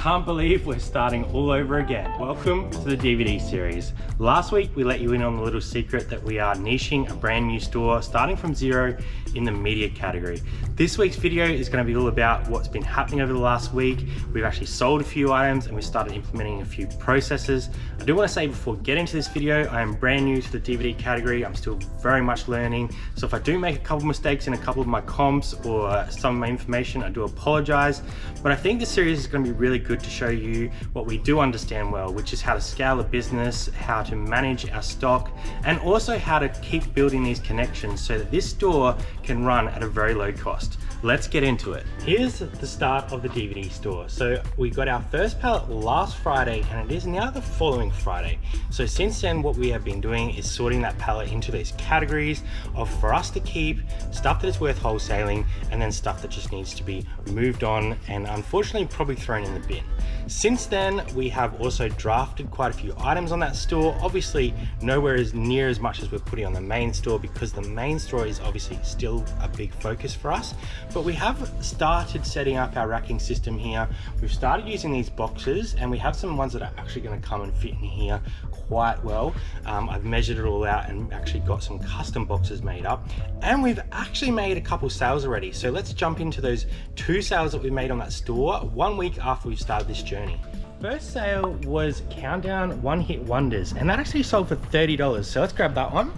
can't believe we're starting all over again. Welcome to the DVD series. Last week we let you in on the little secret that we are niching a brand new store starting from zero in the media category. This week's video is going to be all about what's been happening over the last week. We've actually sold a few items and we started implementing a few processes. I do want to say before getting to this video, I am brand new to the DVD category. I'm still very much learning. So if I do make a couple mistakes in a couple of my comps or some of my information, I do apologize. But I think this series is going to be really good to show you what we do understand well, which is how to scale a business, how to manage our stock, and also how to keep building these connections so that this store can run at a very low cost. Let's get into it. Here's the start of the DVD store. So we got our first pallet last Friday and it is now the following Friday. So since then, what we have been doing is sorting that pallet into these categories of for us to keep, stuff that is worth wholesaling, and then stuff that just needs to be moved on and unfortunately probably thrown in the bin. Since then, we have also drafted quite a few items on that store. Obviously, nowhere as near as much as we're putting on the main store because the main store is obviously still a big focus for us. But we have started setting up our racking system here. We've started using these boxes and we have some ones that are actually going to come and fit in here quite well. I've measured it all out and actually got some custom boxes made up. And we've actually made a couple sales already. So let's jump into those 2 sales that we made on that store 1 week after we've started this journey. First sale was Countdown One Hit Wonders, and that actually sold for $30. So let's grab that one.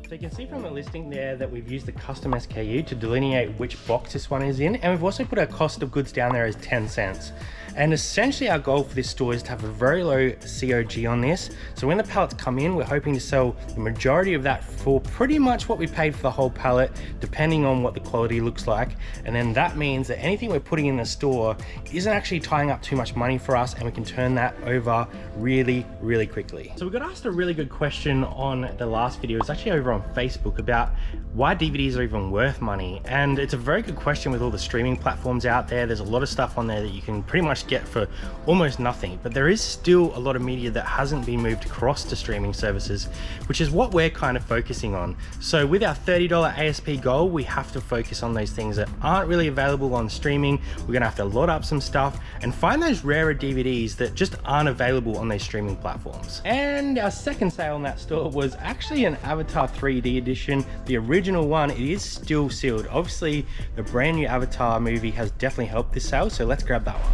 So you can see from the listing there that we've used the custom SKU to delineate which box this one is in, and we've also put our cost of goods down there as 10 cents. And essentially our goal for this store is to have a very low COG on this. So when the pallets come in, we're hoping to sell the majority of that for pretty much what we paid for the whole pallet, depending on what the quality looks like. And then that means that anything we're putting in the store isn't actually tying up too much money for us, and we can turn that over really, really quickly. So we got asked a really good question on the last video. It's actually over on Facebook about why DVDs are even worth money. And it's a very good question with all the streaming platforms out there. There's a lot of stuff on there that you can pretty much get for almost nothing, but there is still a lot of media that hasn't been moved across to streaming services, which is what we're kind of focusing on. So with our $30 ASP goal, we have to focus on those things that aren't really available on streaming. We're gonna have to load up some stuff and find those rarer DVDs that just aren't available on those streaming platforms. And our second sale in that store was actually an Avatar 3D edition, the original one. It is still sealed. Obviously, the brand new Avatar movie has definitely helped this sale, so let's grab that one.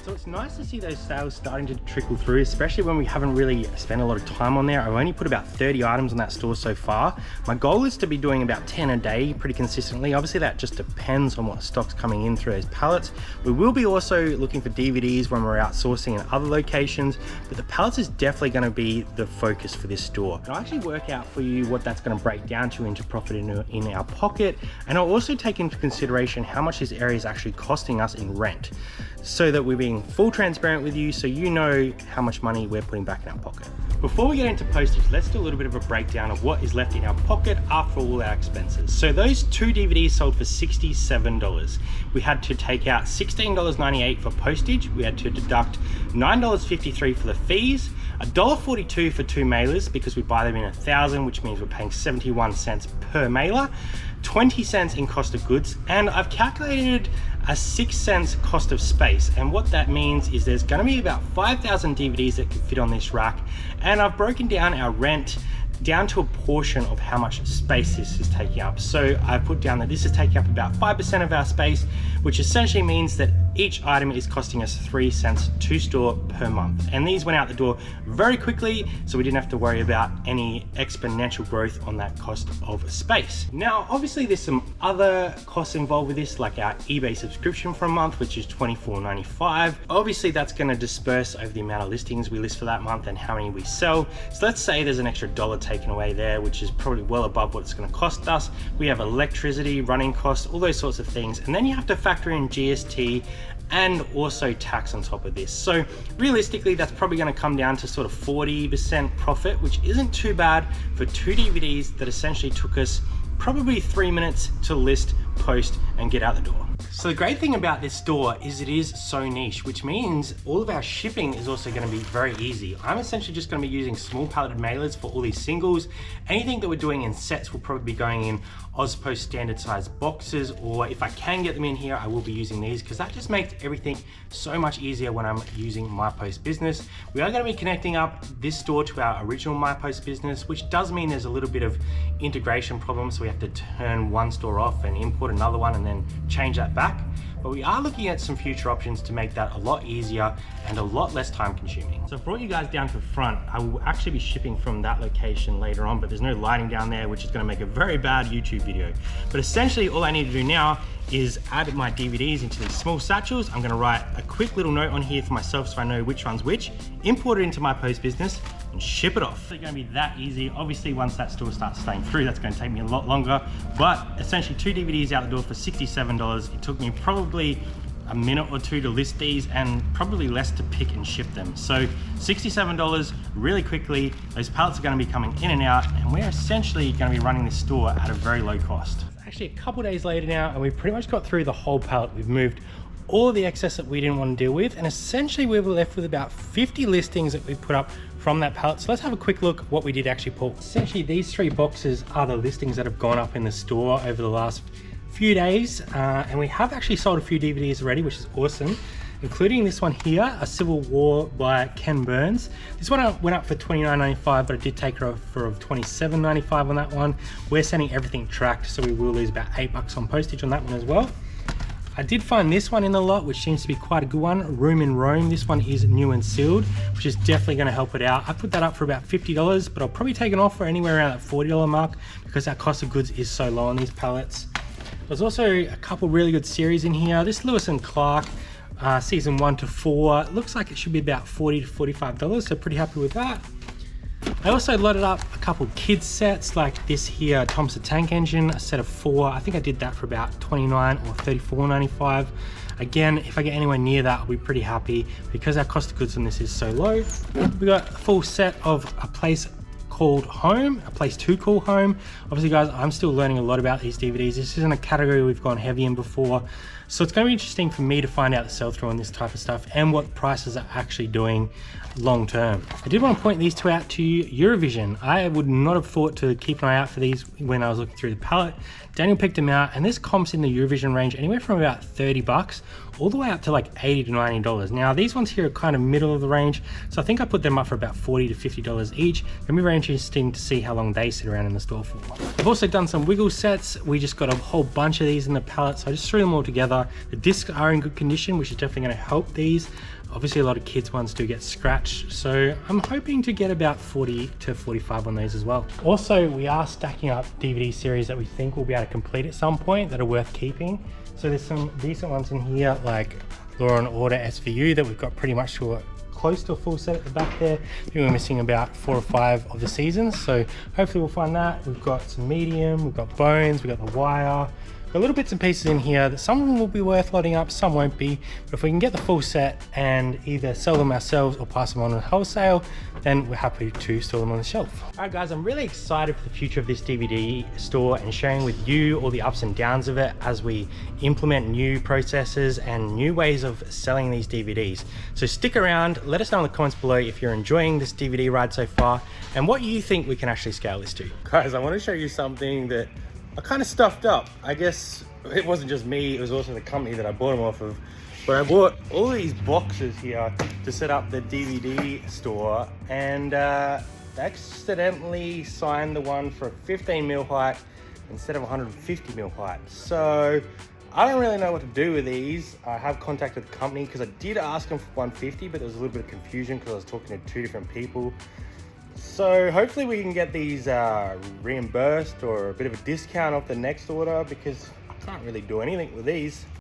So it's nice to see those sales starting to trickle through, especially when we haven't really spent a lot of time on there. I've only put about 30 items on that store so far. My goal is to be doing about 10 a day pretty consistently. Obviously that just depends on what stock's coming in through those pallets. We will be also looking for DVDs when we're outsourcing in other locations, but the pallets is definitely going to be the focus for this store. I'll actually work out for you what that's going to break down to into profit in our pocket, and I'll also take into consideration how much this area is actually costing us in rent, so that we're being full transparent with you so you know how much money we're putting back in our pocket. Before we get into postage, let's do a little bit of a breakdown of what is left in our pocket after all our expenses. So those 2 DVDs sold for $67. We had to take out $16.98 for postage. We had to deduct $9.53 for the fees, $1.42 for 2 mailers because we buy them in 1,000, which means we're paying 71 cents per mailer, 20 cents in cost of goods, and I've calculated a 6 cents cost of space. And what that means is there's gonna be about 5,000 DVDs that can fit on this rack, and I've broken down our rent down to a portion of how much space this is taking up. So I put down that this is taking up about 5% of our space, which essentially means that each item is costing us 3 cents to store per month. And these went out the door very quickly, so we didn't have to worry about any exponential growth on that cost of space. Now, obviously there's some other costs involved with this, like our eBay subscription for a month, which is $24.95. Obviously that's gonna disperse over the amount of listings we list for that month and how many we sell. So let's say there's an extra $1 taken away there, which is probably well above what it's gonna cost us. We have electricity, running costs, all those sorts of things. And then you have to factor in GST and also tax on top of this. So realistically, that's probably gonna come down to sort of 40% profit, which isn't too bad for 2 DVDs that essentially took us probably 3 minutes to list post, and get out the door. So the great thing about this store is it is so niche, which means all of our shipping is also going to be very easy. I'm essentially just going to be using small palleted mailers for all these singles. Anything that we're doing in sets will probably be going in AusPost standard size boxes, or if I can get them in here, I will be using these because that just makes everything so much easier when I'm using My Post Business. We are going to be connecting up this store to our original My Post Business, which does mean there's a little bit of integration problems. So we have to turn one store off and import another one and then change that back. But we are looking at some future options to make that a lot easier and a lot less time consuming. So I've brought you guys down to the front. I will actually be shipping from that location later on, but there's no lighting down there, which is gonna make a very bad YouTube video. But essentially all I need to do now is add my DVDs into these small satchels. I'm gonna write a quick little note on here for myself so I know which one's which, import it into My Post Business, and ship it off. It's gonna be that easy. Obviously, once that store starts staying through, that's gonna take me a lot longer, but essentially 2 DVDs out the door for $67. It took me probably a minute or two to list these and probably less to pick and ship them. So $67 really quickly. Those pallets are gonna be coming in and out, and we're essentially gonna be running this store at a very low cost. It's actually a couple days later now, and we've pretty much got through the whole pallet. We've moved all of the excess that we didn't want to deal with, and essentially we were left with about 50 listings that we put up from that pallet. So let's have a quick look at what we did actually pull. Essentially these 3 boxes are the listings that have gone up in the store over the last few days, and we have actually sold a few DVDs already, which is awesome, including this one here, A Civil War by Ken Burns. This one went up for $29.95, but I did take her off for $27.95 on that one. We're sending everything tracked, so we will lose about $8 on postage on that one as well. I did find this one in the lot, which seems to be quite a good one, Room in Rome. This one is new and sealed, which is definitely gonna help it out. I put that up for about $50, but I'll probably take an offer anywhere around that $40 mark because our cost of goods is so low on these pallets. There's also a couple really good series in here. This Lewis and Clark, season 1 to 4, looks like it should be about $40 to $45, so pretty happy with that. I also loaded up a couple kids sets like this here, Thompson Tank Engine, a set of 4. I think I did that for about $29 or $34.95. Again, if I get anywhere near that, I'll be pretty happy because our cost of goods on this is so low. We got a full set of A Place Called Home, A Place to Call Home. Obviously guys, I'm still learning a lot about these DVDs. This isn't a category we've gone heavy in before. So it's going to be interesting for me to find out the sell-through on this type of stuff and what prices are actually doing long term. I did want to point these 2 out to you. Eurovision. I would not have thought to keep an eye out for these when I was looking through the palette. Daniel picked them out, and there's comps in the Eurovision range anywhere from about $30 all the way up to like $80 to $90. Now these ones here are kind of middle of the range, so I think I put them up for about $40 to $50 each. It'll be very interesting to see how long they sit around in the store for. I've also done some wiggle sets. We just got a whole bunch of these in the palette, so I just threw them all together. The discs are in good condition, which is definitely going to help these. Obviously a lot of kids ones do get scratched, so I'm hoping to get about 40 to 45 on these as well. Also, we are stacking up DVD series that we think we'll be able to complete at some point that are worth keeping. So there's some decent ones in here like Law and Order SVU that we've got pretty much to close to a full set at the back there. I think we're missing about 4 or 5 of the seasons, so hopefully we'll find that. We've got some Medium, we've got Bones, we've got The Wire. Got little bits and pieces in here that some of them will be worth loading up, some won't be, but if we can get the full set and either sell them ourselves or pass them on wholesale, then we're happy to store them on the shelf. All right guys, I'm really excited for the future of this DVD store and sharing with you all the ups and downs of it as we implement new processes and new ways of selling these DVDs. So stick around, let us know in the comments below if you're enjoying this DVD ride so far and what you think we can actually scale this to. Guys, I want to show you something that I kind of stuffed up. I guess it wasn't just me, it was also the company that I bought them off of. But I bought all these boxes here to set up the DVD store, and accidentally signed the one for a 15 mil height instead of 150 mil height. So I don't really know what to do with these. I have contacted the company because I did ask them for 150, but there was a little bit of confusion because I was talking to 2 different people. So hopefully we can get these reimbursed or a bit of a discount off the next order because I can't really do anything with these.